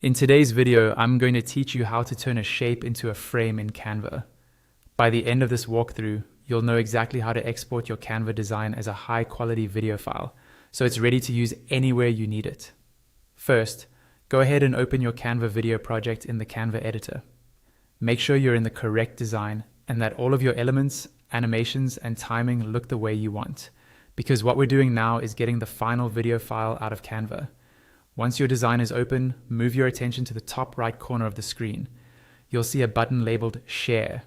In today's video, I'm going to teach you how to turn a shape into a frame in Canva. By the end of this walkthrough, you'll know exactly how to export your Canva design as a high-quality video file, so it's ready to use anywhere you need it. First, go ahead and open your Canva video project in the Canva editor. Make sure you're in the correct design and that all of your elements, animations, and timing look the way you want, because what we're doing now is getting the final video file out of Canva. Once your design is open, move your attention to the top right corner of the screen. You'll see a button labeled Share.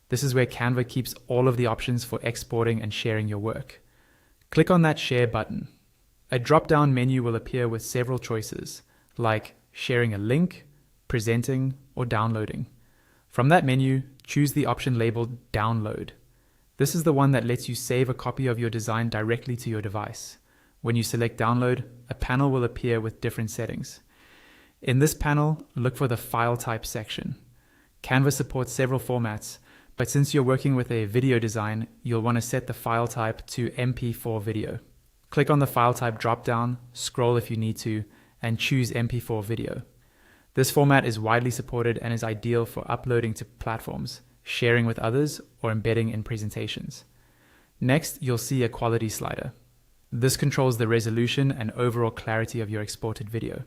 This is where Canva keeps all of the options for exporting and sharing your work. Click on that Share button. A drop-down menu will appear with several choices, like sharing a link, presenting, or downloading. From that menu, choose the option labeled Download. This is the one that lets you save a copy of your design directly to your device. When you select Download, a panel will appear with different settings. In this panel, look for the File Type section. Canva supports several formats, but since you're working with a video design, you'll want to set the file type to MP4 video. Click on the File Type drop-down, scroll if you need to, and choose MP4 video. This format is widely supported and is ideal for uploading to platforms, sharing with others, or embedding in presentations. Next, you'll see a quality slider. This controls the resolution and overall clarity of your exported video.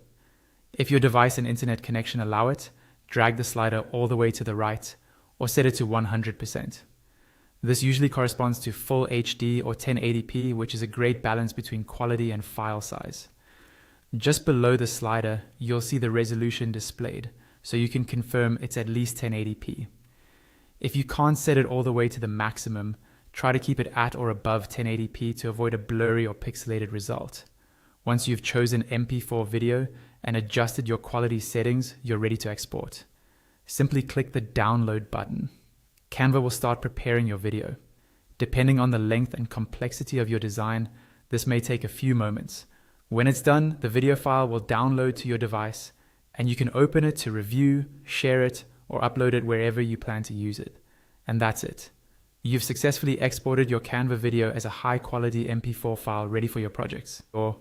If your device and internet connection allow it, drag the slider all the way to the right or set it to 100%. This usually corresponds to full HD or 1080p, which is a great balance between quality and file size. Just below the slider, you'll see the resolution displayed, so you can confirm it's at least 1080p. If you can't set it all the way to the maximum, try to keep it at or above 1080p to avoid a blurry or pixelated result. Once you've chosen MP4 video and adjusted your quality settings, you're ready to export. Simply click the Download button. Canva will start preparing your video. Depending on the length and complexity of your design, this may take a few moments. When it's done, the video file will download to your device, and you can open it to review, share it, or upload it wherever you plan to use it. And that's it. You've successfully exported your Canva video as a high-quality MP4 file ready for your projects. Or